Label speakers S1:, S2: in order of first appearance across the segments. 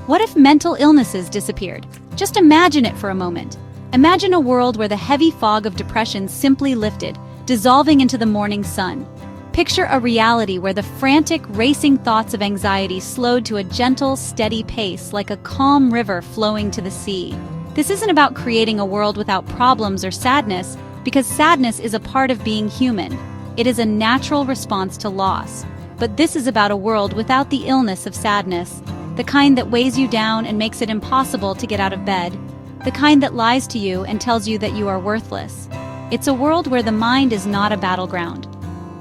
S1: What if mental illnesses disappeared? Just imagine it for a moment. Imagine a world where the heavy fog of depression simply lifted, dissolving into the morning sun. Picture a reality where the frantic, racing thoughts of anxiety slowed to a gentle, steady pace like a calm river flowing to the sea. This isn't about creating a world without problems or sadness, because sadness is a part of being human. It is a natural response to loss. But this is about a world without the illness of sadness, the kind that weighs you down and makes it impossible to get out of bed, the kind that lies to you and tells you that you are worthless. It's a world where the mind is not a battleground.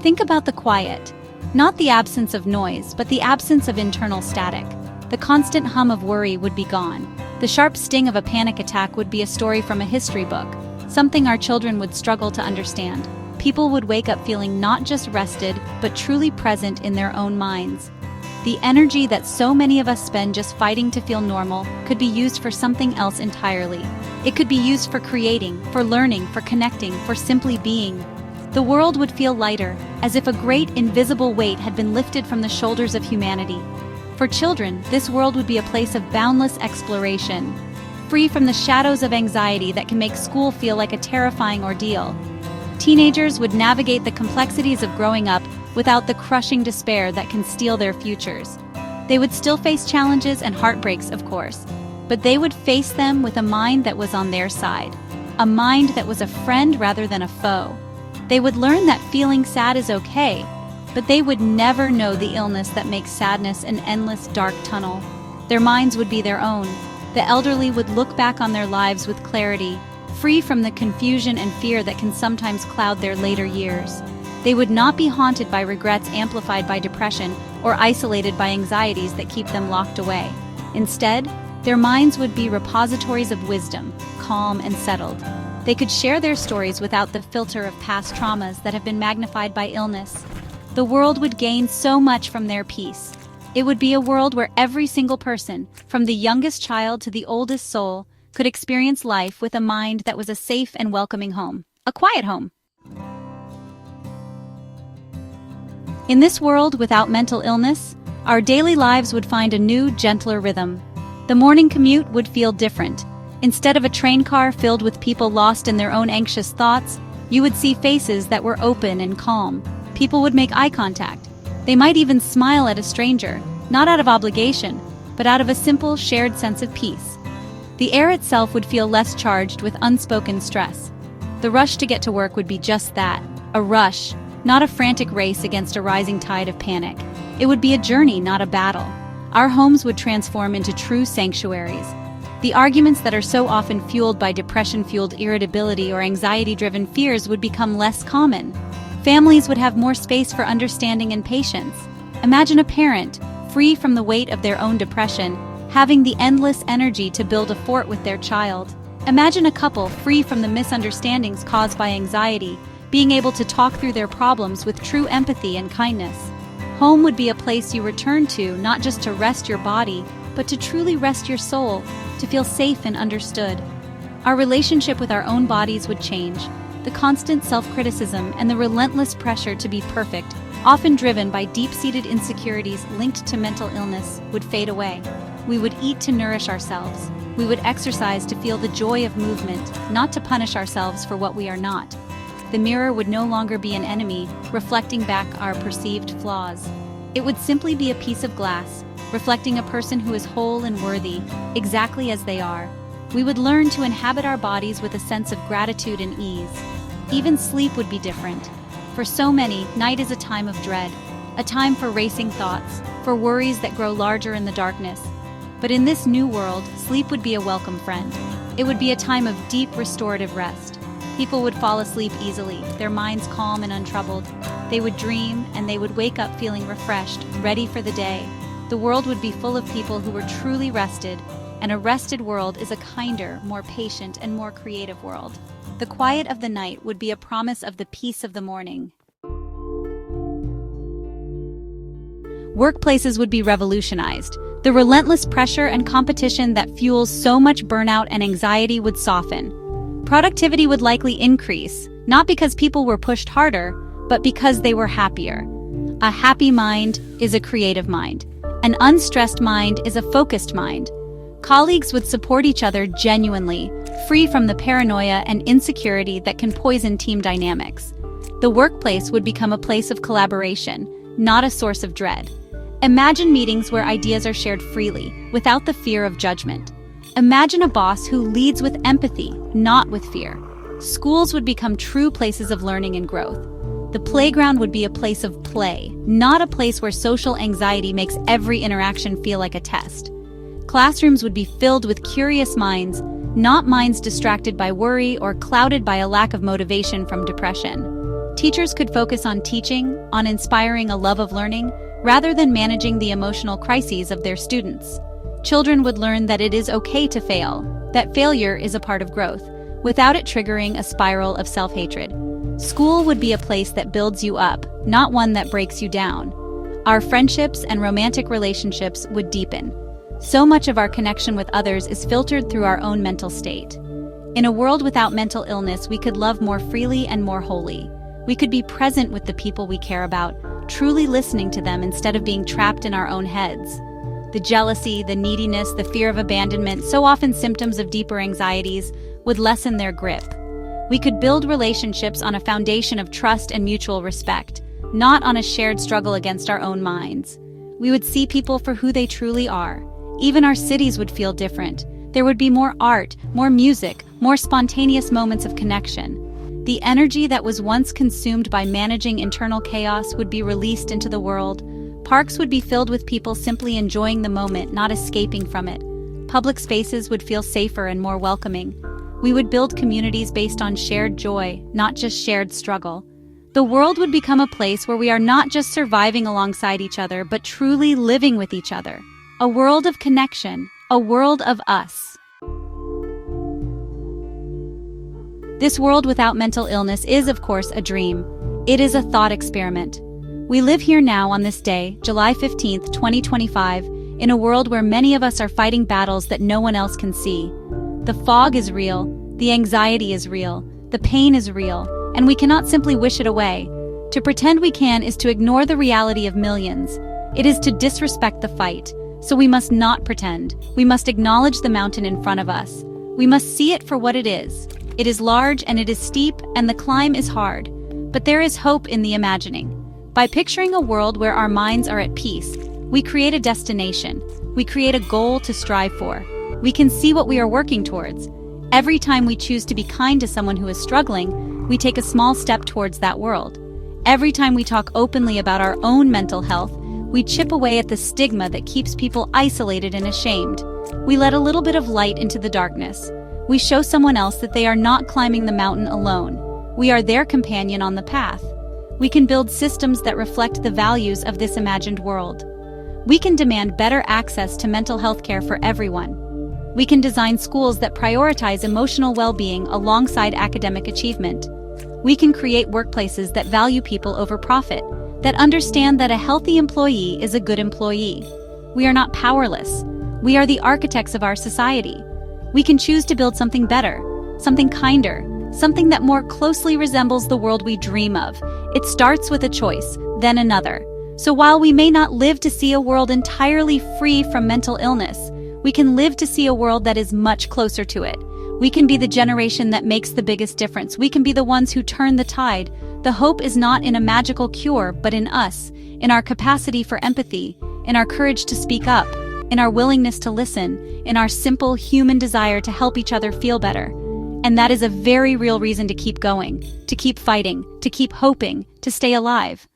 S1: Think about the quiet. Not the absence of noise, but the absence of internal static. The constant hum of worry would be gone. The sharp sting of a panic attack would be a story from a history book, something our children would struggle to understand. People would wake up feeling not just rested, but truly present in their own minds. The energy that so many of us spend just fighting to feel normal could be used for something else entirely. It could be used for creating, for learning, for connecting, for simply being. The world would feel lighter, as if a great invisible weight had been lifted from the shoulders of humanity. For children, this world would be a place of boundless exploration, free from the shadows of anxiety that can make school feel like a terrifying ordeal. Teenagers would navigate the complexities of growing up without the crushing despair that can steal their futures. They would still face challenges and heartbreaks, of course, but they would face them with a mind that was on their side, a mind that was a friend rather than a foe. They would learn that feeling sad is okay, but they would never know the illness that makes sadness an endless dark tunnel. Their minds would be their own. The elderly would look back on their lives with clarity, free from the confusion and fear that can sometimes cloud their later years. They would not be haunted by regrets amplified by depression or isolated by anxieties that keep them locked away. Instead, their minds would be repositories of wisdom, calm and settled. They could share their stories without the filter of past traumas that have been magnified by illness. The world would gain so much from their peace. It would be a world where every single person, from the youngest child to the oldest soul, could experience life with a mind that was a safe and welcoming home, a quiet home. In this world without mental illness, our daily lives would find a new, gentler rhythm. The morning commute would feel different. Instead of a train car filled with people lost in their own anxious thoughts, you would see faces that were open and calm. People would make eye contact. They might even smile at a stranger, not out of obligation, but out of a simple, shared sense of peace. The air itself would feel less charged with unspoken stress. The rush to get to work would be just that, a rush, not a frantic race against a rising tide of panic. It would be a journey, not a battle. Our homes would transform into true sanctuaries. The arguments that are so often fueled by depression-fueled irritability or anxiety-driven fears would become less common. Families would have more space for understanding and patience. Imagine a parent, free from the weight of their own depression, having the endless energy to build a fort with their child. Imagine a couple free from the misunderstandings caused by anxiety, being able to talk through their problems with true empathy and kindness. Home would be a place you return to not just to rest your body, but to truly rest your soul, to feel safe and understood. Our relationship with our own bodies would change. The constant self-criticism and the relentless pressure to be perfect, often driven by deep-seated insecurities linked to mental illness, would fade away. We would eat to nourish ourselves. We would exercise to feel the joy of movement, not to punish ourselves for what we are not. The mirror would no longer be an enemy, reflecting back our perceived flaws. It would simply be a piece of glass, reflecting a person who is whole and worthy, exactly as they are. We would learn to inhabit our bodies with a sense of gratitude and ease. Even sleep would be different. For so many, night is a time of dread, a time for racing thoughts, for worries that grow larger in the darkness. But in this new world, sleep would be a welcome friend. It would be a time of deep restorative rest. People would fall asleep easily, their minds calm and untroubled. They would dream, and they would wake up feeling refreshed, ready for the day. The world would be full of people who were truly rested, and a rested world is a kinder, more patient, and more creative world. The quiet of the night would be a promise of the peace of the morning. Workplaces would be revolutionized. The relentless pressure and competition that fuels so much burnout and anxiety would soften. Productivity would likely increase, not because people were pushed harder, but because they were happier. A happy mind is a creative mind. An unstressed mind is a focused mind. Colleagues would support each other genuinely, free from the paranoia and insecurity that can poison team dynamics. The workplace would become a place of collaboration, not a source of dread. Imagine meetings where ideas are shared freely, without the fear of judgment. Imagine a boss who leads with empathy, not with fear. Schools would become true places of learning and growth. The playground would be a place of play, not a place where social anxiety makes every interaction feel like a test. Classrooms would be filled with curious minds, not minds distracted by worry or clouded by a lack of motivation from depression. Teachers could focus on teaching, on inspiring a love of learning, rather than managing the emotional crises of their students. Children would learn that it is okay to fail, that failure is a part of growth, without it triggering a spiral of self-hatred. School would be a place that builds you up, not one that breaks you down. Our friendships and romantic relationships would deepen. So much of our connection with others is filtered through our own mental state. In a world without mental illness, we could love more freely and more wholly. We could be present with the people we care about, truly listening to them instead of being trapped in our own heads. The jealousy, the neediness, the fear of abandonment, so often symptoms of deeper anxieties, would lessen their grip. We could build relationships on a foundation of trust and mutual respect, not on a shared struggle against our own minds. We would see people for who they truly are. Even our cities would feel different. There would be more art, more music, more spontaneous moments of connection. The energy that was once consumed by managing internal chaos would be released into the world. Parks would be filled with people simply enjoying the moment, not escaping from it. Public spaces would feel safer and more welcoming. We would build communities based on shared joy, not just shared struggle. The world would become a place where we are not just surviving alongside each other, but truly living with each other. A world of connection, a world of us. This world without mental illness is, of course, a dream. It is a thought experiment. We live here now on this day, July 15th, 2025, in a world where many of us are fighting battles that no one else can see. The fog is real, the anxiety is real, the pain is real, and we cannot simply wish it away. To pretend we can is to ignore the reality of millions. It is to disrespect the fight. So we must not pretend. We must acknowledge the mountain in front of us. We must see it for what it is. It is large and it is steep and the climb is hard. But there is hope in the imagining. By picturing a world where our minds are at peace, we create a destination. We create a goal to strive for. We can see what we are working towards. Every time we choose to be kind to someone who is struggling, we take a small step towards that world. Every time we talk openly about our own mental health, we chip away at the stigma that keeps people isolated and ashamed. We let a little bit of light into the darkness. We show someone else that they are not climbing the mountain alone. We are their companion on the path. We can build systems that reflect the values of this imagined world. We can demand better access to mental health care for everyone. We can design schools that prioritize emotional well-being alongside academic achievement. We can create workplaces that value people over profit, that understand that a healthy employee is a good employee. We are not powerless. We are the architects of our society. We can choose to build something better, something kinder, something that more closely resembles the world we dream of. It starts with a choice, then another. So while we may not live to see a world entirely free from mental illness, we can live to see a world that is much closer to it. We can be the generation that makes the biggest difference. We can be the ones who turn the tide. The hope is not in a magical cure, but in us, in our capacity for empathy, in our courage to speak up, in our willingness to listen, in our simple human desire to help each other feel better. And that is a very real reason to keep going, to keep fighting, to keep hoping, to stay alive.